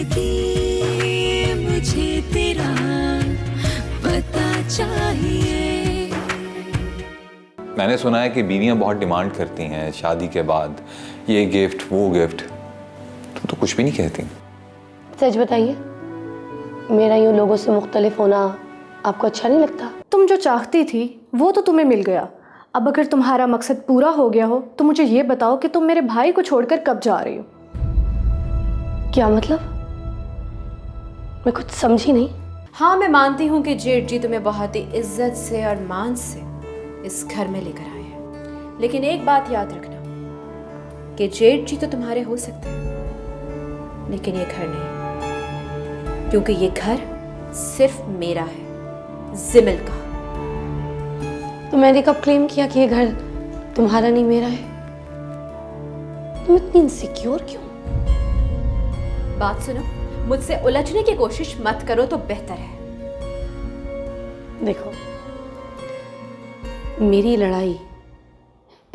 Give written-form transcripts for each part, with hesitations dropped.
जिंदगी मुझे तेरा पता चाहिए। मैंने सुना है कि बीवियां बहुत डिमांड करती हैं शादी के बाद, ये गिफ्ट वो गिफ्ट। तुम तो कुछ भी नहीं कहती। सच बताइए, मेरा यूं लोगों से मुख्तलिफ होना आपको अच्छा नहीं लगता? तुम जो चाहती थी वो तो तुम्हें मिल गया। अब अगर तुम्हारा मकसद पूरा हो गया हो तो मुझे ये बताओ कि तुम मेरे भाई को छोड़कर कब जा रही हो? क्या मतलब? मैं कुछ समझी नहीं। हाँ, मैं मानती हूँ कि जेठ जी तुम्हें बहुत ही इज्जत से और मान से इस घर में लेकर आए हैं, लेकिन एक बात याद रखना कि जेठ जी तो तुम्हारे हो सकते हैं, लेकिन ये घर नहीं, क्योंकि ये घर सिर्फ मेरा है, जिमिल का। तो मैंने कब क्लेम किया कि ये घर तुम्हारा नहीं मेरा है? तुम इतनी इनसिक्योर क्यों? बात सुनो, मुझसे उलझने की कोशिश मत करो तो बेहतर है। देखो, मेरी लड़ाई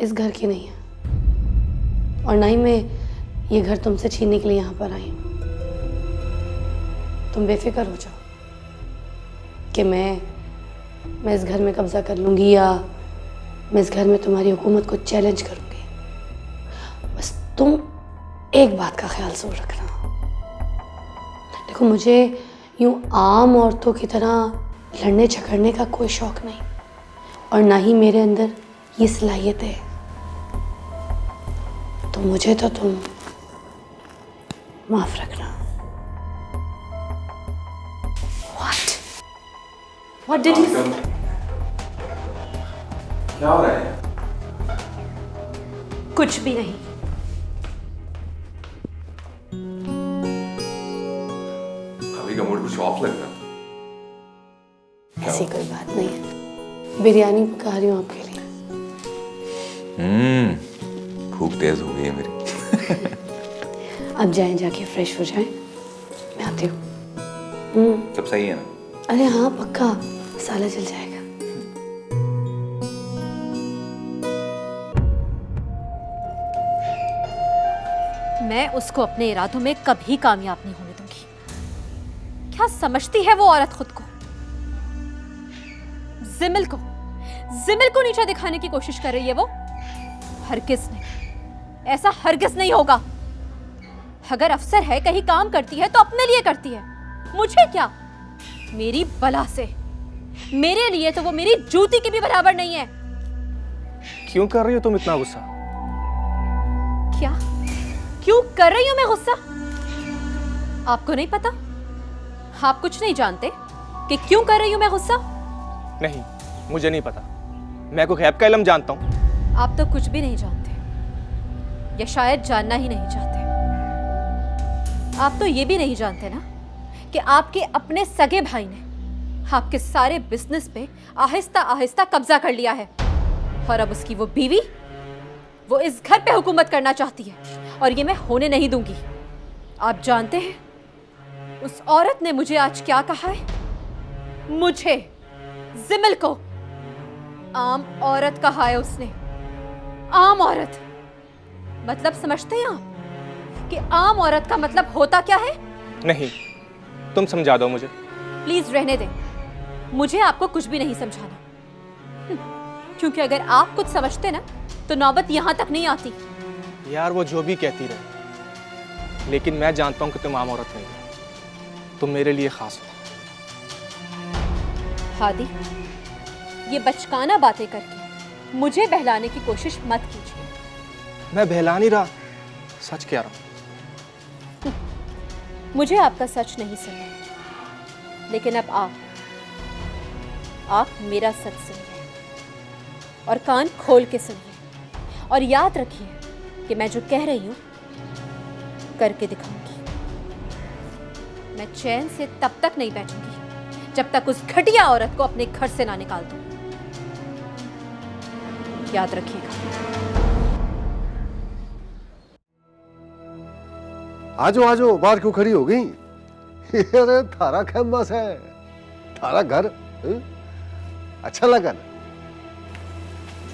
इस घर की नहीं है, और ना ही मैं ये घर तुमसे छीनने के लिए यहाँ पर आई हूँ। तुम बेफिक्र हो जाओ कि मैं इस घर में कब्जा कर लूँगी या मैं इस घर में तुम्हारी हुकूमत को चैलेंज करूँगी। बस तुम एक बात का ख्याल जरूर रखना। देखो, मुझे यूँ आम औरतों की तरह लड़ने झगड़ने का कोई शौक नहीं, और ना ही मेरे अंदर ये सलाहियत है। तो मुझे तो तुम माफ रखना। What did you? क्या हो रहा है? कुछ भी नहीं। अभी का मूड कुछ ऑफ लग रहा। ऐसी कोई बात नहीं है। बिरयानी पका रही हूँ आपके लिए। भूख तेज हो गई है मेरी। अब जाएं, जाके फ्रेश हो जाएं। मैं आती हूँ। सब सही है ना? अरे हाँ, पक्का मसाला जल जाएगा। मैं उसको अपने इरादों में कभी कामयाब नहीं होने दूंगी। क्या समझती है वो औरत खुद को? जिमिल को नीचा दिखाने की कोशिश कर रही है वो। हरगिज़ नहीं, ऐसा हरगिज़ नहीं होगा। अगर अफसर है, कहीं काम करती है तो अपने लिए करती है, मुझे क्या? मेरी बला से। मेरे लिए तो वो मेरी जूती की भी बराबर नहीं है। क्यों कर रही हो तुम इतना गुस्सा? क्या क्यों कर रही हूं मैं गुस्सा? आपको नहीं पता? आप कुछ नहीं जानते कि क्यों कर रही हूं मैं गुस्सा? नहीं, मुझे नहीं पता। मैं कोई गैब का इल्म जानता हूं। आप तो कुछ भी नहीं जानते, या शायद जानना ही नहीं चाहते। आप तो ये भी नहीं जानते ना कि आपके अपने सगे भाई ने आपके सारे बिजनेस पे आहिस्ता आहिस्ता कब्जा कर लिया है, और अब उसकी वो बीवी वो इस घर पे हुकूमत करना चाहती है, और ये मैं होने नहीं दूंगी। आप जानते हैं उस औरत ने मुझे आज क्या कहा है? मुझे, जिमिल को आम औरत कहा है उसने। आम औरत मतलब समझते हैं आप कि आम औरत का मतलब होता क्या है? नहीं, तुम समझा दो मुझे। प्लीज रहने दें, मुझे आपको कुछ भी नहीं समझाना, क्योंकि अगर आप कुछ समझते ना तो नौबत यहां तक नहीं आती। यार, वो जो भी कहती रहे, लेकिन मैं जानता हूं कि तुम आम औरत नहीं हो। तुम मेरे लिए खास हो। हादी, ये बचकाना बातें करके मुझे बहलाने की कोशिश मत कीजिए। मैं बहला नहीं रहा, सच कह रहा हूं। मुझे आपका सच नहीं सुनना, लेकिन अब आप मेरा सच सुनिए, और कान खोल के सुनिए, और याद रखिए कि मैं जो कह रही हूं करके दिखाऊंगी। मैं चैन से तब तक नहीं बैठूंगी जब तक उस घटिया औरत को अपने घर से ना निकाल दूं। याद रखिएगा। आजो आजो, बाहर क्यों खड़ी हो गई? अरे थारा कैंपस है, थारा घर। अच्छा लगा ना?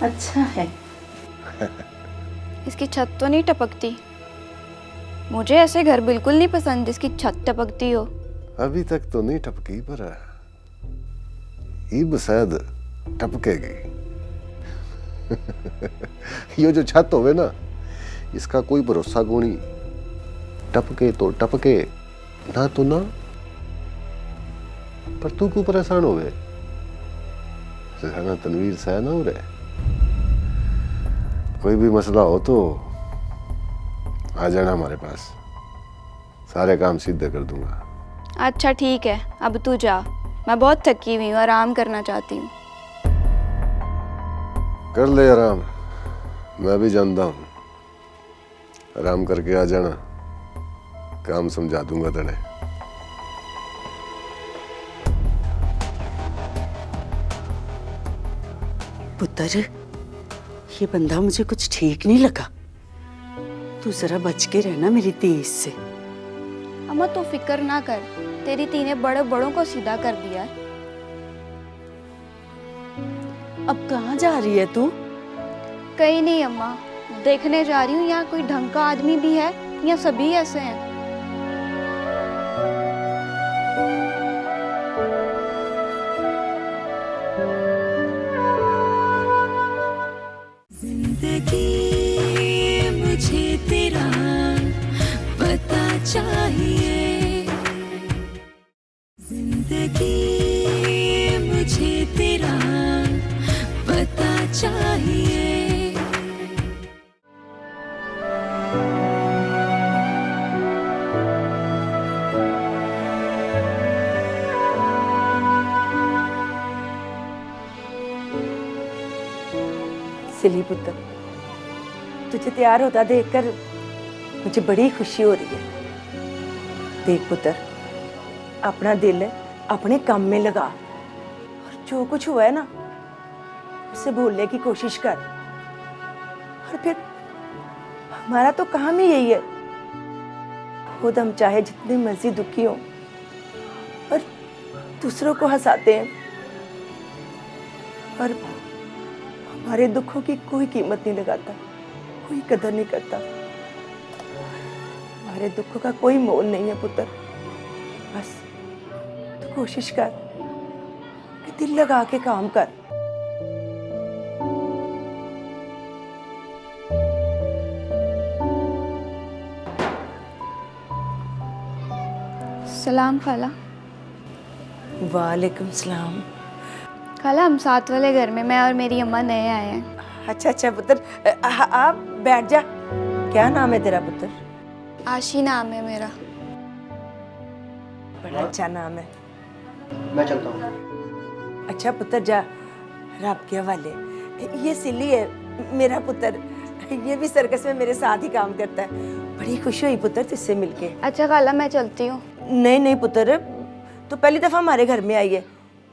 अच्छा है। इसकी छत तो नहीं टपकती? मुझे ऐसे घर बिल्कुल नहीं पसंद जिसकी छत टपकती हो। अभी तक तो नहीं टपकी, पर ईब शायद टपकेगी। ये जो छत होवे ना, इसका कोई भरोसा कोनी। टपके तो टपके, ना तो ना। पर तू क्यों परेशान होवे? तनवीर सह ना हो रहे। कोई भी मसला हो तो आ जाना हमारे पास, सारे काम सीधे कर दूंगा। अच्छा ठीक है, अब तू जा, मैं बहुत थकी हुई हूँ, आराम करना चाहती हूँ। कर ले आराम, मैं भी जानता हूँ। आराम करके आ जाना, काम समझा दूंगा तने। पुत्र, ये बंदा मुझे कुछ ठीक नहीं लगा। तू जरा बच के रहना मेरी तेज से। अम्मा तू फिक्र ना कर, तेरी ती ने बड़े बड़ों को सीधा कर दिया है। अब कहाँ जा रही है तू? कहीं नहीं अम्मा, देखने जा रही हूँ यहाँ कोई ढंग का आदमी भी है या सभी ऐसे हैं। जिंदगी मुझे तेरा पता चाहिए, जिंदगी मुझे तेरा पता चाहिए। सिली पुत्र, तुझे तैयार होता देखकर मुझे बड़ी खुशी हो रही है। देख पुत्र, अपना दिल अपने काम में लगा और जो कुछ हुआ है ना, उसे भूलने की कोशिश कर। और फिर हमारा तो काम ही यही है, खुद हम चाहे जितनी मर्जी दुखी हो और दूसरों को हंसाते हैं, और हमारे दुखों की कोई कीमत नहीं लगाता, कोई कदर नहीं करता। हमारे दुखों का कोई मोल नहीं है पुत्र। बस तू कोशिश कर कि दिल लगा के काम कर। सलाम खाला। वालेकुम सलाम। खाला, हम साथ वाले घर में मैं और मेरी अम्मा नए आए हैं। अच्छा अच्छा पुत्र, आप बैठ जा। क्या नाम है तेरा पुत्र? आशी नाम है मेरा। बड़ा अच्छा नाम है। मैं चलता हूँ। अच्छा पुत्र जा, रब के हवाले। ये सिली है मेरा पुत्र, ये भी सर्कस में मेरे साथ ही काम करता है। बड़ी खुशी हुई पुत्र तुझसे मिलके। अच्छा खाला, मैं चलती हूँ। नहीं नहीं पुत्र, तू पहली दफा हमारे घर में आई है,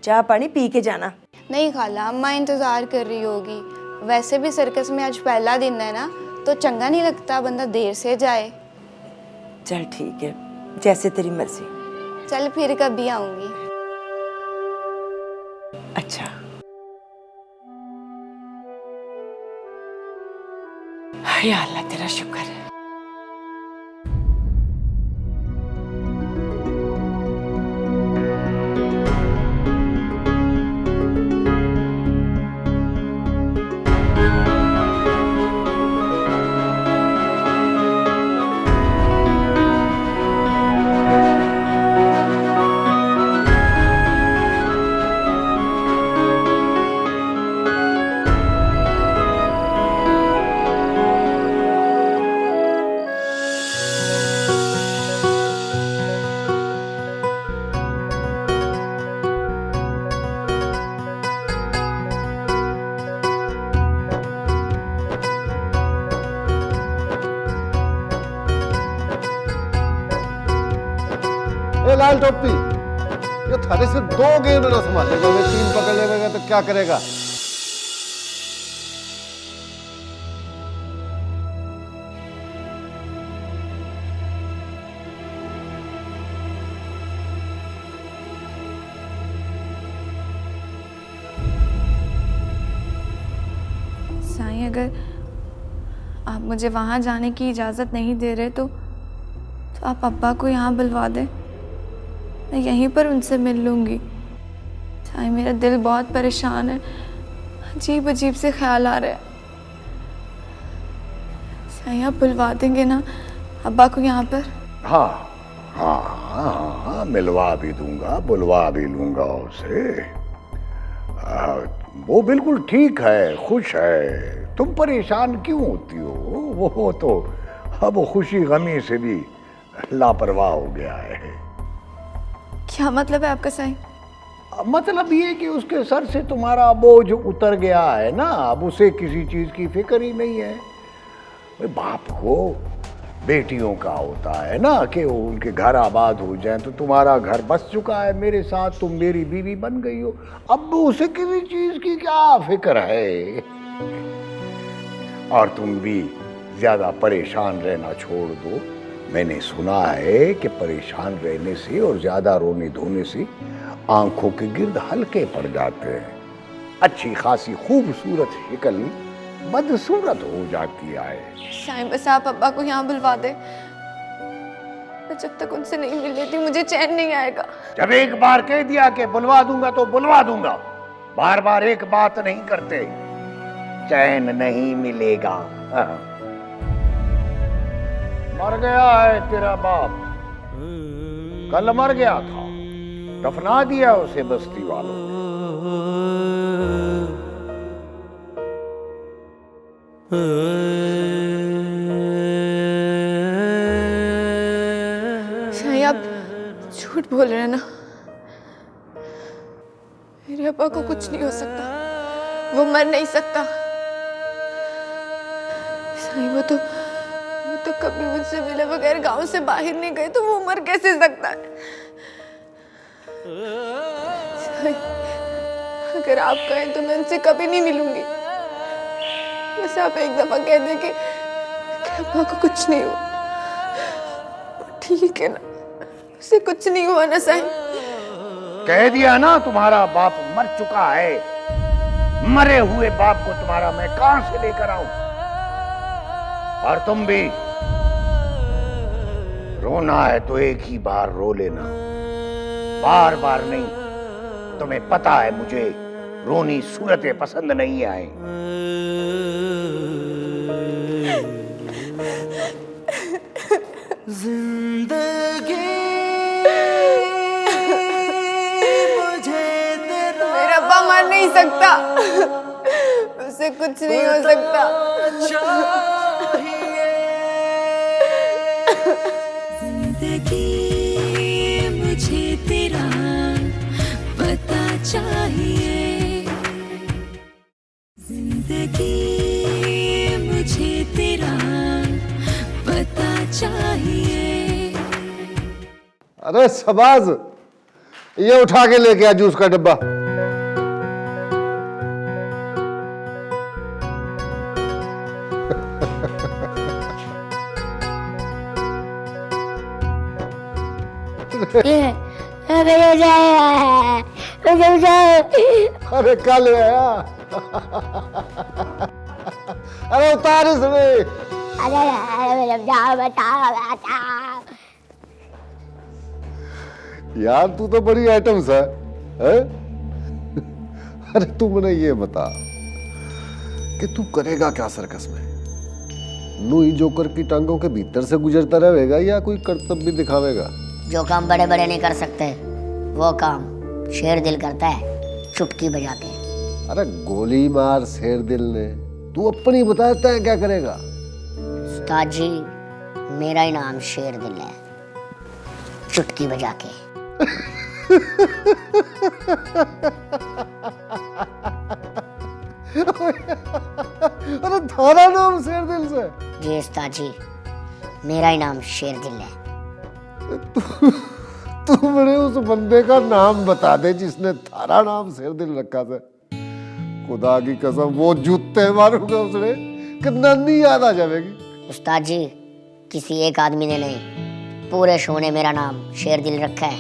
चाय पानी पी के जाना। नहीं खाला, अम्मा इंतजार कर रही होगी। वैसे भी सर्कस में आज पहला दिन है ना, तो चंगा नहीं लगता बंदा देर से जाए। चल ठीक है, जैसे तेरी मर्जी। चल फिर कभी आऊंगी। अच्छा। या अल्लाह तेरा शुक्र है। ए लाल टोपी, ये थारे से 2 गेंद ना संभालेगा, मैं 3 पकड़ लेगा तो क्या करेगा? साईं, अगर आप मुझे वहाँ जाने की इजाज़त नहीं दे रहे तो आप पापा को यहाँ बुलवा दें, मैं यहीं पर उनसे मिल लूँगी। साईं, मेरा दिल बहुत परेशान है, अजीब अजीब से ख्याल आ रहे हैं। साईं, आप बुलवा देंगे ना अब्बा को यहाँ पर? हाँ हाँ हाँ हाँ, मिलवा भी दूंगा, बुलवा भी लूंगा उसे। वो बिल्कुल ठीक है, खुश है। तुम परेशान क्यों होती हो? वो तो अब खुशी गमी से भी लापरवाह हो गया है। क्या मतलब है आपका साईं? मतलब ये कि उसके सर से तुम्हारा बोझ उतर गया है ना, अब उसे किसी चीज की फिक्र ही नहीं है। बाप को बेटियों का होता है ना कि उनके घर आबाद हो जाएं, तो तुम्हारा घर बस चुका है मेरे साथ, तुम मेरी बीवी बन गई हो, अब उसे किसी चीज की क्या फिक्र है। और तुम भी ज्यादा परेशान रहना छोड़ दो। मैंने सुना है कि परेशान रहने से और ज्यादा रोने धोने से आंखों के गिर्द हल्के पड़ जाते हैं, अच्छी खासी खूबसूरत शक्ल बदसूरत हो जाती है। साईं, बस आप अब्बा को यहाँ बुलवा दे। मैं जब तक उनसे नहीं मिल लेती मुझे चैन नहीं आएगा। जब एक बार कह दिया कि बुलवा दूंगा तो बुलवा दूंगा, बार बार एक बात नहीं करते, चैन नहीं मिलेगा। मर गया है तेरा बाप, कल मर गया था, दफना दिया उसे बस्ती वालों ने। साईं, आप झूठ बोल रहे हैं ना? मेरे अब्बा को कुछ नहीं हो सकता, वो मर नहीं सकता। साईं, वो तो कभी मुझसे मिले बगैर गांव से बाहर नहीं गए, तो वो मर कैसे सकता है? साईं, अगर आप कहें तो मैं उनसे कभी नहीं मिलूंगी। बस आप एक दफा कह दें कि अब्बा को कुछ नहीं हुआ, ठीक है ना? उसे कुछ नहीं हुआ ना साईं? कह दिया ना, तुम्हारा बाप मर चुका है। मरे हुए बाप को तुम्हारा मैं कहां से लेकर आऊं? और तुम भी रोना है तो एक ही बार रो लेना, बार बार नहीं। तुम्हें पता है मुझे रोनी सूरतें पसंद नहीं आई। जिंदगी मुझे तेरा मेरा अब्बा मर नहीं सकता, उसे कुछ नहीं हो सकता। जिंदगी मुझे तेरा पता चाहिए, जिंदगी मुझे तेरा पता चाहिए। अरे शबाज, ये उठा के लेके आ जूस का डब्बा। अरे कल आया। अरे उतार इसमें। यार तू तो बड़ी आइटम्स है? अरे तू मुझे ये बता कि तू करेगा क्या सर्कस में? नूही जोकर की टांगों के भीतर से गुजरता रहेगा या कोई करतब भी दिखावेगा? जो काम बड़े बड़े नहीं कर सकते वो काम शेर दिल करता है, चुटकी बजा के। अरे गोली मार शेर दिल ने, तू अपनी बताता है क्या करेगा? उस्ताद जी, मेरा ही नाम शेर दिल है, चुटकी बजा के। अरे थारा नाम शेर दिल से? जी उस्ताद जी, मेरा ही नाम शेर दिल है। तू मेरे उस बंदे का नाम बता दे जिसने थारा नाम शेर दिल रखा था। खुदा की कसम वो जूते मारूंगा उसने कि नानी याद आ जाएगी। उस्ताद जी, किसी एक आदमी ने नहीं, पूरे शो ने मेरा नाम शेर दिल रखा है,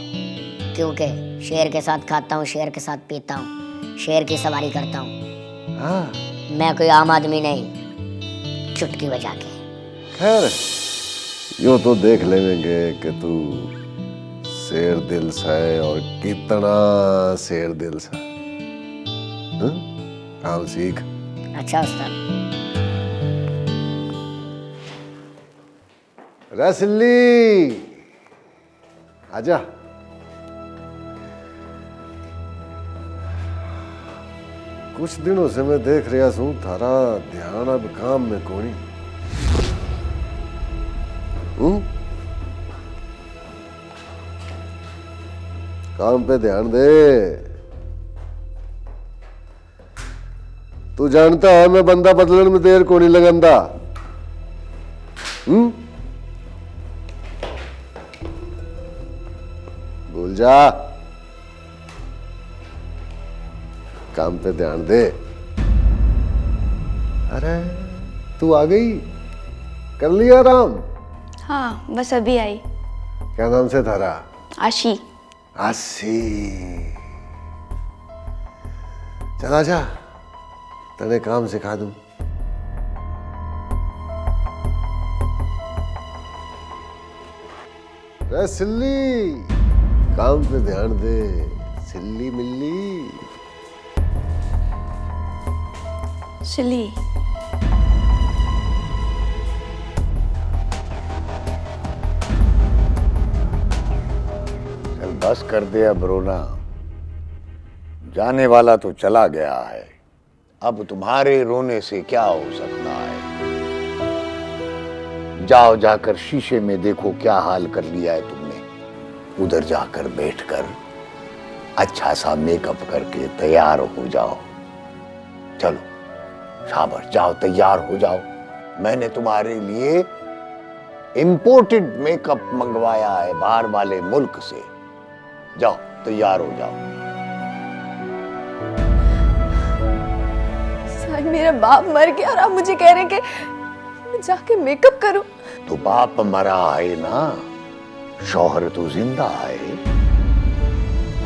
क्योंकि शेर के साथ खाता हूँ, शेर के साथ पीता हूँ, शेर की सवारी करता हूँ। मैं कोई आम आदमी नहीं, चुटकी बजा के। खैर यूं तो देख लेंगे कि तू शेर दिल सा है और कितना शेर दिल सा। काम सीख। अच्छा उस्ताद। रसली आजा। कुछ दिनों से मैं देख रहा हूं थारा ध्यान अब काम में कोनी। काम पे ध्यान दे। तू जानता है मैं बंदा बदलने में देर को नहीं लगांदा। भूल जा। काम पे ध्यान दे। अरे तू आ गई, कर लिया आराम? हाँ बस अभी आई। क्या नाम से थारा? आशी। आशी। चला जा, तने काम सिखा दूं। रे सिल्ली, काम पे ध्यान दे। सिल्ली मिल्ली। सिली। चल बस कर दे अब रोना। जाने वाला तो चला गया है, अब तुम्हारे रोने से क्या हो सकता है। जाओ जाकर शीशे में देखो क्या हाल कर लिया है तुमने। उधर जाकर बैठकर अच्छा सा मेकअप करके तैयार हो जाओ। चलो शाबाश, जाओ तैयार हो जाओ। मैंने तुम्हारे लिए इंपोर्टेड मेकअप मंगवाया है बाहर वाले मुल्क से। जाओ तैयार हो जाओ। साईं मेरा बाप मर गया और आप मुझे कह रहे हैं कि मैं जाके मेकअप करूं। तो बाप मरा है ना, शौहर तो जिंदा है।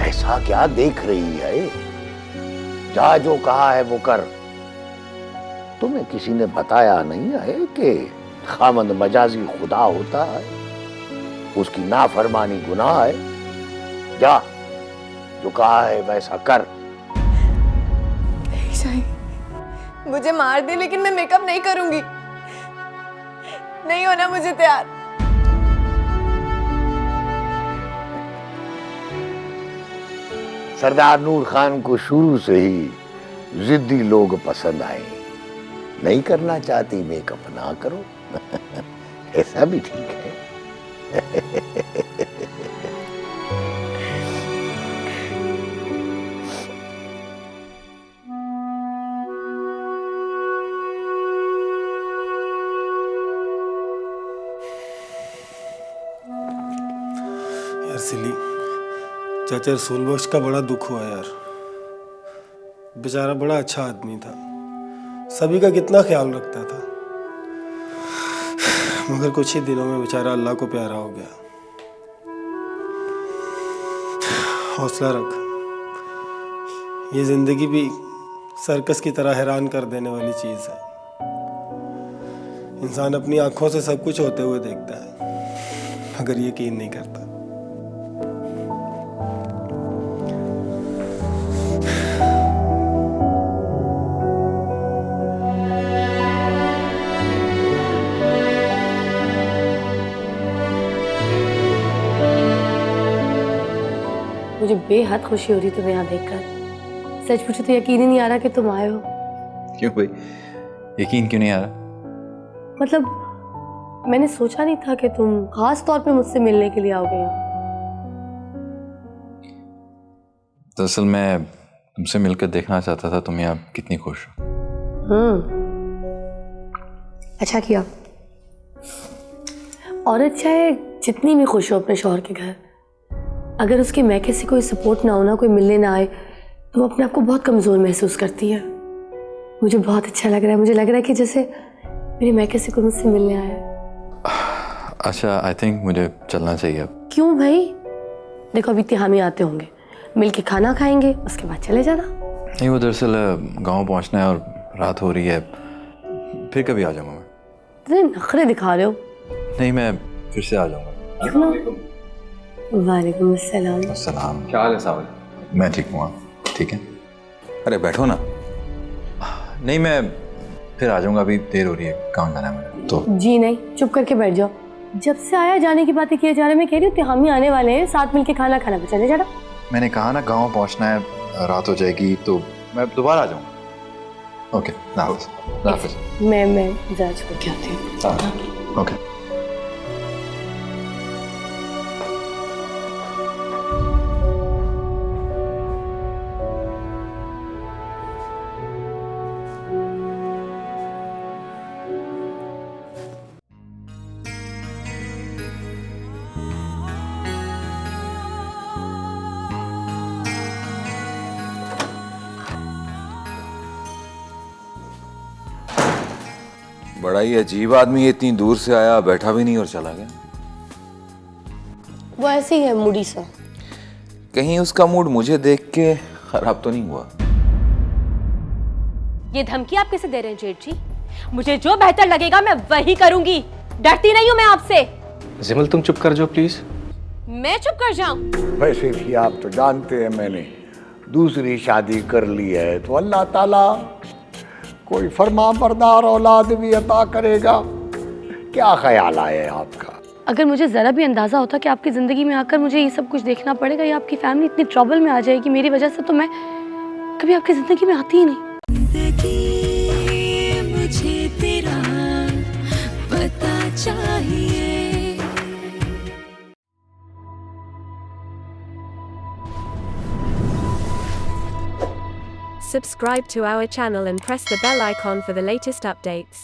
ऐसा क्या देख रही है? जा जो कहा है वो कर। तुम्हें किसी ने बताया नहीं है कि खामंद मजाजी खुदा होता है, उसकी नाफरमानी गुनाह है। जा जो कहा है वैसा कर। साईं मुझे मार दे लेकिन मैं मेकअप नहीं करूंगी। नहीं होना मुझे तैयार। सरदार नूर खान को शुरू से ही जिद्दी लोग पसंद आए। नहीं करना चाहती मेकअप ना करो। ऐसा भी ठीक है। यार सिली, चाचा रसूल बख्श का बड़ा दुख हुआ यार। बेचारा बड़ा अच्छा आदमी था, सभी का कितना ख्याल रखता था, मगर कुछ ही दिनों में बेचारा अल्लाह को प्यारा हो गया। हौसला रख, ये जिंदगी भी सर्कस की तरह हैरान कर देने वाली चीज है। इंसान अपनी आंखों से सब कुछ होते हुए देखता है, मगर यकीन नहीं करता। मुझे बेहद खुशी हो रही तुम्हें यहाँ देखकर। सच पूछो तो यकीन ही नहीं आ रहा कि तुम आए हो। क्यों भाई, यकीन क्यों नहीं आ रहा? मतलब मैंने सोचा नहीं था कि तुम खास तौर पे मुझसे मिलने के लिए आओगे यहाँ। दरअसल मैं तुमसे मिलकर देखना चाहता था तुम यहाँ कितनी खुश हो। अच्छा किया। औरत चाहे जितनी भी खुश हो अपने शौहर के घर, अगर उसके मैके से कोई सपोर्ट ना हो ना, कोई मिलने ना आए, तो वो अपने आप को बहुत कमज़ोर महसूस करती है। मुझे बहुत अच्छा लग रहा है। मुझे लग रहा है कि जैसे मेरे मैके से कोई मुझसे मिलने आया। अच्छा, आई थिंक मुझे चलना चाहिए अब। क्यों भाई? देखो अभी तिहामी आते होंगे, मिल के खाना खाएंगे, उसके बाद चले जाना। नहीं, वो दरअसल गांव पहुंचना है और रात हो रही है, फिर कभी आ जाऊंगा मैं। इतने नखरे दिखा रहे हो। नहीं, मैं फिर से आ जाऊंगा। क्यों ना? वालेकुम अस्सलाम। अस्सलाम। क्या हाल है सावल? मैं ठीक हूँ, ठीक है। अरे बैठो ना। नहीं, मैं फिर आ जाऊंगा, अभी देर हो रही है, काम जाना है मुझे तो। जी नहीं, चुप करके बैठ जाओ। जब से आया जाने की बातें किए जा रहे, मैं कह रही हूँ कि हम ही आने वाले हैं, साथ मिलके खाना खाना। चले जाना। मैंने कहा ना गांव पहुंचना है, रात हो जाएगी तो मैं दोबारा आ जाऊंगा। ओके, नाफिज। मैं जरा छोड़ के आती हूँ। ओके। बड़ा ही अजीब आदमी है, इतनी दूर से आया, बैठा भी नहीं और चला गया। वो ऐसे ही है, मूडी सा। कहीं उसका मूड मुझे देख के खराब तो नहीं हुआ? ये धमकी आप कैसे दे रहे हैं जेठ जी? मुझे जो बेहतर लगेगा मैं वही करूंगी। डरती नहीं हूं मैं आपसे। जिमल तुम चुप कर जाओ प्लीज। मैं चुप कर जाऊं? वैसे भी आप तो जानते हैं मैंने दूसरी शादी कर ली है तो अल्लाह ताला कोई फरमा बरदार औलाद भी अता करेगा। क्या ख्याल आया है आपका? अगर मुझे ज़रा भी अंदाज़ा होता कि आपकी ज़िंदगी में आकर मुझे ये सब कुछ देखना पड़ेगा या आपकी फैमिली इतनी ट्रबल में आ जाएगी मेरी वजह से, तो मैं कभी आपकी ज़िंदगी में आती ही नहीं। मुझे तेरा पता चाहिए। Subscribe to our channel and press the bell icon for the latest updates.